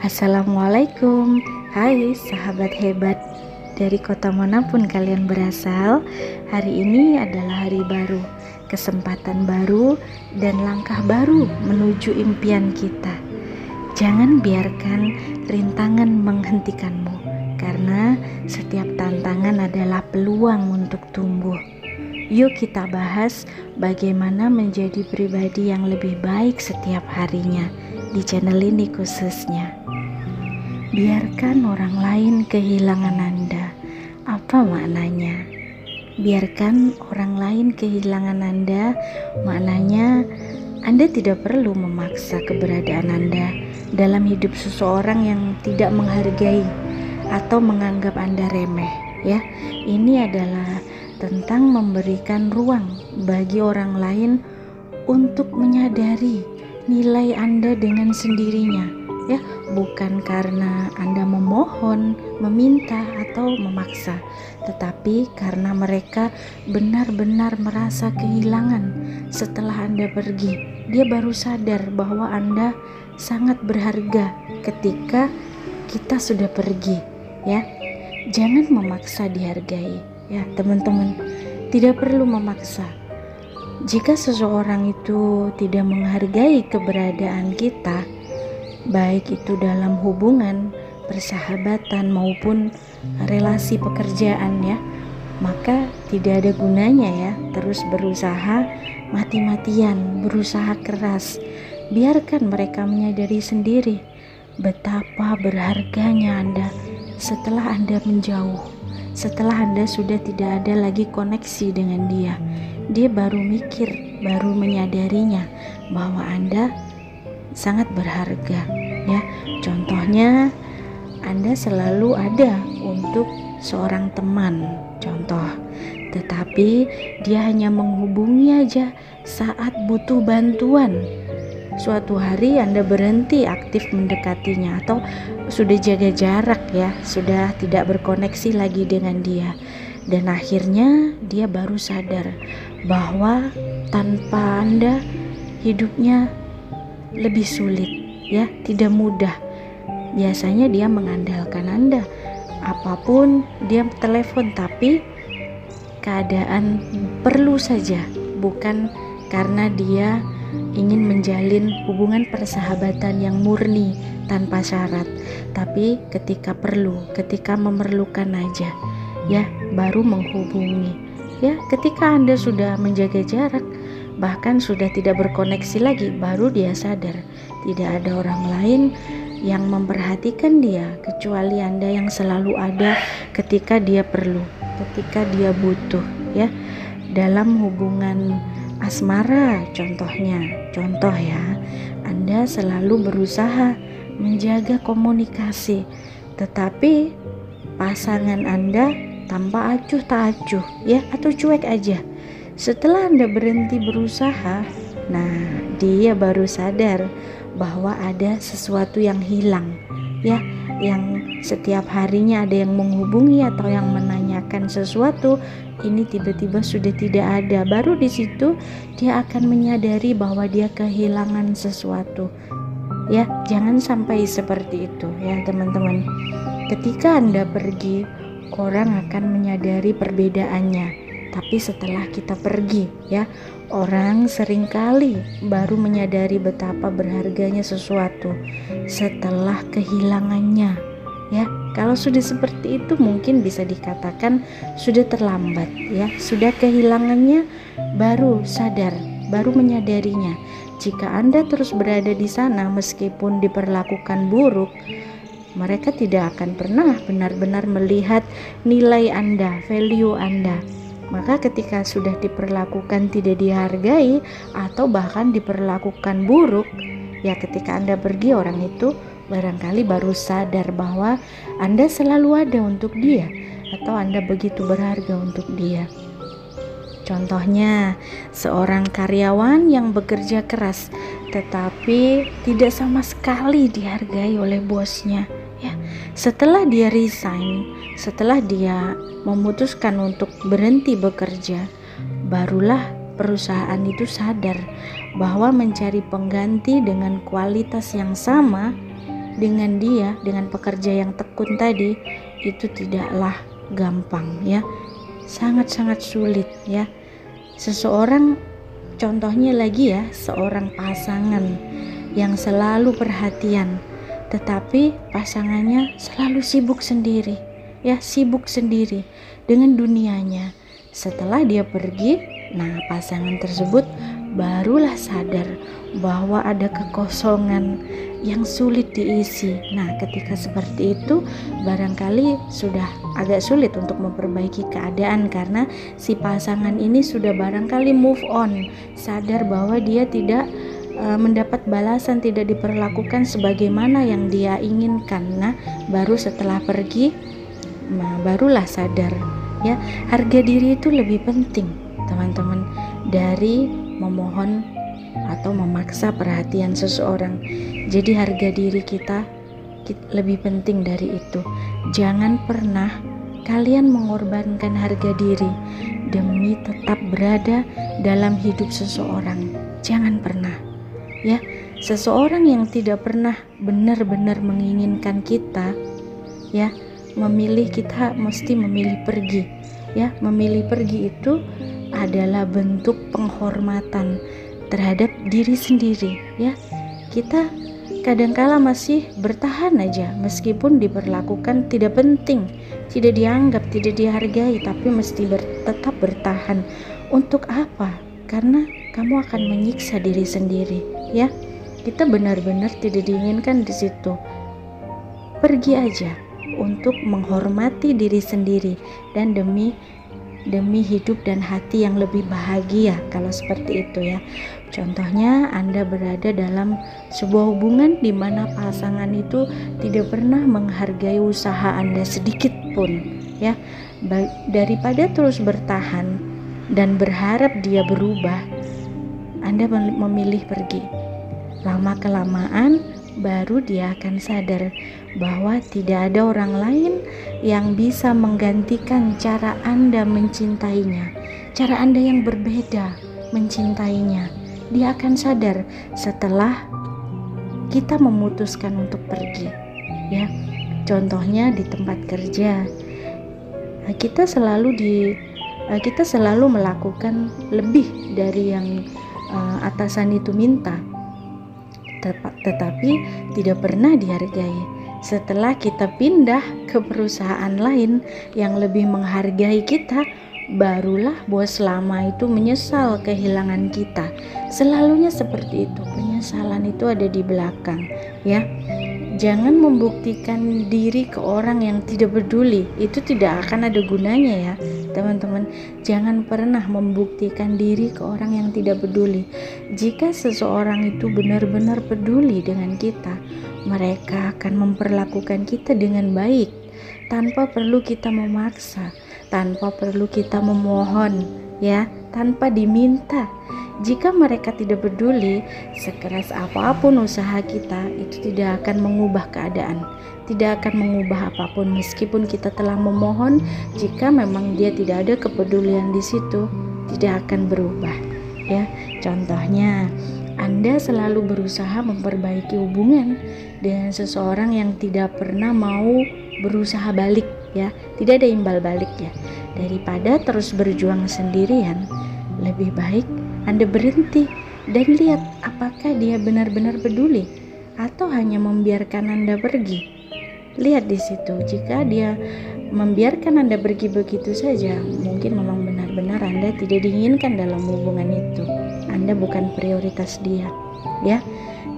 Assalamualaikum. Hai sahabat hebat dari kota manapun kalian berasal. Hari ini adalah hari baru, kesempatan baru, dan langkah baru menuju impian kita. Jangan biarkan rintangan menghentikanmu, karena setiap tantangan adalah peluang untuk tumbuh. Yuk kita bahas bagaimana menjadi pribadi yang lebih baik setiap harinya di channel ini khususnya. Biarkan orang lain kehilangan Anda. Apa maknanya? Biarkan orang lain kehilangan Anda, maknanya Anda tidak perlu memaksa keberadaan Anda dalam hidup seseorang yang tidak menghargai atau menganggap Anda remeh, ya. Ini adalah tentang memberikan ruang bagi orang lain untuk menyadari nilai Anda dengan sendirinya, ya, bukan karena Anda memohon, meminta atau memaksa, tetapi karena mereka benar-benar merasa kehilangan setelah Anda pergi. Dia baru sadar bahwa Anda sangat berharga ketika kita sudah pergi, ya. Jangan memaksa dihargai, ya teman-teman. Tidak perlu memaksa. Jika seseorang itu tidak menghargai keberadaan kita, baik itu dalam hubungan, persahabatan maupun relasi pekerjaan, ya, maka tidak ada gunanya ya terus berusaha mati-matian, berusaha keras. Biarkan mereka menyadari sendiri betapa berharganya Anda setelah Anda menjauh, setelah Anda sudah tidak ada lagi koneksi dengan dia. Dia baru mikir, baru menyadarinya bahwa Anda sangat berharga, ya. Contohnya, Anda selalu ada untuk seorang teman, contoh, tetapi dia hanya menghubungi aja saat butuh bantuan. Suatu hari Anda berhenti aktif mendekatinya atau sudah jaga jarak, ya, sudah tidak berkoneksi lagi dengan dia. Dan akhirnya dia baru sadar bahwa tanpa Anda hidupnya lebih sulit, ya, tidak mudah. Biasanya dia mengandalkan Anda. Apapun dia telepon, tapi keadaan perlu saja, bukan karena dia ingin menjalin hubungan persahabatan yang murni tanpa syarat, tapi ketika perlu, ketika memerlukan aja, ya, baru menghubungi. Ya, ketika Anda sudah menjaga jarak, bahkan sudah tidak berkoneksi lagi, baru dia sadar tidak ada orang lain yang memperhatikan dia kecuali Anda yang selalu ada ketika dia perlu, ketika dia butuh, ya. Dalam hubungan asmara contohnya, contoh ya, Anda selalu berusaha menjaga komunikasi, tetapi pasangan Anda tanpa acuh tak acuh, ya, atau cuek aja. Setelah Anda berhenti berusaha, nah dia baru sadar bahwa ada sesuatu yang hilang, ya, yang setiap harinya ada yang menghubungi atau yang menanyakan sesuatu, ini tiba-tiba sudah tidak ada. Baru di situ dia akan menyadari bahwa dia kehilangan sesuatu. Ya, jangan sampai seperti itu, ya teman-teman. Ketika Anda pergi, orang akan menyadari perbedaannya. Tapi setelah kita pergi, ya, orang seringkali baru menyadari betapa berharganya sesuatu setelah kehilangannya, ya. Kalau sudah seperti itu mungkin bisa dikatakan sudah terlambat, ya. Sudah kehilangannya baru sadar, baru menyadarinya. Jika Anda terus berada di sana meskipun diperlakukan buruk, mereka tidak akan pernah benar-benar melihat nilai Anda, value Anda. Maka ketika sudah diperlakukan tidak dihargai atau bahkan diperlakukan buruk, ya, ketika Anda pergi, orang itu barangkali baru sadar bahwa Anda selalu ada untuk dia atau Anda begitu berharga untuk dia. Contohnya, seorang karyawan yang bekerja keras tetapi tidak sama sekali dihargai oleh bosnya, ya. Setelah dia resign, setelah dia memutuskan untuk berhenti bekerja, barulah perusahaan itu sadar bahwa mencari pengganti dengan kualitas yang sama dengan dia, dengan pekerja yang tekun tadi, itu tidaklah gampang ya, sangat-sangat sulit ya. Seseorang, contohnya lagi ya, seorang pasangan yang selalu perhatian, tetapi pasangannya selalu sibuk sendiri ya, sibuk sendiri dengan dunianya. Setelah dia pergi, nah pasangan tersebut barulah sadar bahwa ada kekosongan yang sulit diisi. Nah, ketika seperti itu barangkali sudah agak sulit untuk memperbaiki keadaan, karena si pasangan ini sudah barangkali move on, sadar bahwa dia tidak mendapat balasan, tidak diperlakukan sebagaimana yang dia inginkan. Nah, baru setelah pergi, nah barulah sadar ya, harga diri itu lebih penting teman-teman dari memohon atau memaksa perhatian seseorang. Jadi harga diri kita lebih penting dari itu. Jangan pernah kalian mengorbankan harga diri demi tetap berada dalam hidup seseorang. Jangan pernah ya. Seseorang yang tidak pernah benar-benar menginginkan kita ya, kita mesti memilih pergi ya. Memilih pergi itu adalah bentuk penghormatan terhadap diri sendiri ya. Kita kadangkala masih bertahan aja meskipun diperlakukan tidak penting, tidak dianggap, tidak dihargai, tapi mesti tetap bertahan. Untuk apa? Karena kamu akan menyiksa diri sendiri ya. Kita benar-benar tidak diinginkan di situ. Pergi aja untuk menghormati diri sendiri dan demi hidup dan hati yang lebih bahagia kalau seperti itu ya. Contohnya Anda berada dalam sebuah hubungan di mana pasangan itu tidak pernah menghargai usaha Anda sedikit pun ya. Daripada terus bertahan dan berharap dia berubah, Anda memilih pergi. Lama-kelamaan baru dia akan sadar bahwa tidak ada orang lain yang bisa menggantikan cara Anda mencintainya, cara Anda yang berbeda mencintainya. Dia akan sadar setelah kita memutuskan untuk pergi ya. Contohnya di tempat kerja, kita selalu melakukan lebih dari yang atasan itu minta, tetapi tidak pernah dihargai. Setelah kita pindah ke perusahaan lain yang lebih menghargai kita, barulah bos lama itu menyesal kehilangan kita. Selalunya seperti itu, penyesalan itu ada di belakang ya. Jangan membuktikan diri ke orang yang tidak peduli, itu tidak akan ada gunanya ya teman-teman. Jangan pernah membuktikan diri ke orang yang tidak peduli. Jika seseorang itu benar-benar peduli dengan kita, mereka akan memperlakukan kita dengan baik, tanpa perlu kita memaksa, tanpa perlu kita memohon ya, tanpa diminta. Jika mereka tidak peduli, sekeras apapun usaha kita, itu tidak akan mengubah keadaan, tidak akan mengubah apapun. Meskipun kita telah memohon, jika memang dia tidak ada kepedulian di situ, tidak akan berubah ya. Contohnya, Anda selalu berusaha memperbaiki hubungan dengan seseorang yang tidak pernah mau berusaha balik ya, tidak ada imbal balik ya. Daripada terus berjuang sendirian, lebih baik Anda berhenti dan lihat apakah dia benar-benar peduli atau hanya membiarkan Anda pergi. Lihat di situ. Jika dia membiarkan Anda pergi begitu saja, mungkin memang benar-benar Anda tidak diinginkan dalam hubungan itu. Anda bukan prioritas dia ya.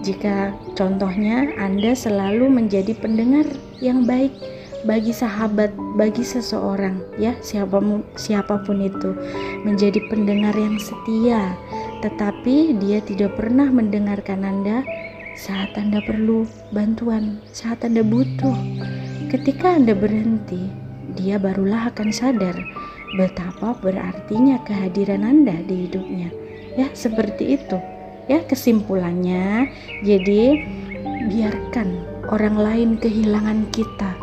Jika contohnya Anda selalu menjadi pendengar yang baik bagi sahabat, bagi seseorang ya, siapapun itu, menjadi pendengar yang setia, tetapi dia tidak pernah mendengarkan Anda saat Anda perlu bantuan, saat Anda butuh. Ketika Anda berhenti, dia barulah akan sadar betapa berartinya kehadiran Anda di hidupnya ya. Seperti itu ya kesimpulannya. Jadi biarkan orang lain kehilangan kita,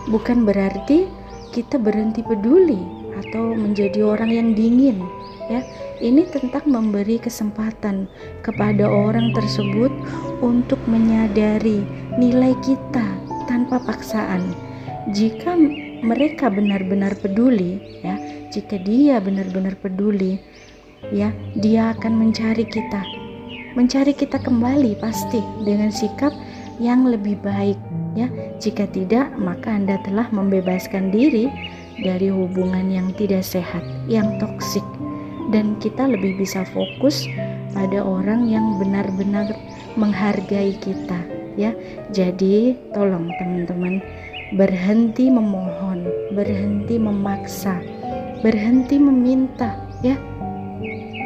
bukan berarti kita berhenti peduli atau menjadi orang yang dingin ya. Ini tentang memberi kesempatan kepada orang tersebut untuk menyadari nilai kita tanpa paksaan. Jika mereka benar-benar peduli, ya, jika dia benar-benar peduli, ya, dia akan mencari kita kembali pasti dengan sikap yang lebih baik, ya. Jika tidak, maka Anda telah membebaskan diri dari hubungan yang tidak sehat, yang toksik, dan kita lebih bisa fokus pada orang yang benar-benar menghargai kita, ya. Jadi tolong teman-teman, berhenti memohon, berhenti memaksa, berhenti meminta, ya,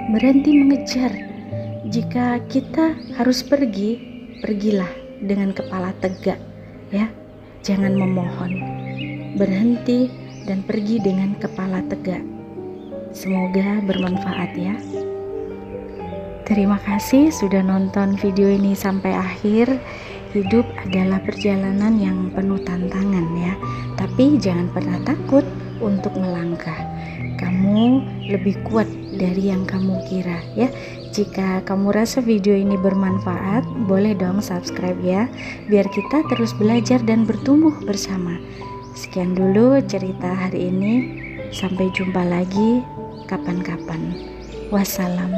berhenti mengejar. Jika kita harus pergi, pergilah dengan kepala tegak, ya. Jangan memohon, berhenti dan pergi dengan kepala tegak. Semoga bermanfaat, ya. Terima kasih sudah nonton video ini sampai akhir. Hidup adalah perjalanan yang penuh tantangan, ya. Tapi jangan pernah takut untuk melangkah. Kamu lebih kuat dari yang kamu kira, ya. Jika kamu rasa video ini bermanfaat, boleh dong subscribe, ya, biar kita terus belajar dan bertumbuh bersama. Sekian dulu cerita hari ini. Sampai jumpa lagi kapan-kapan. Wassalam.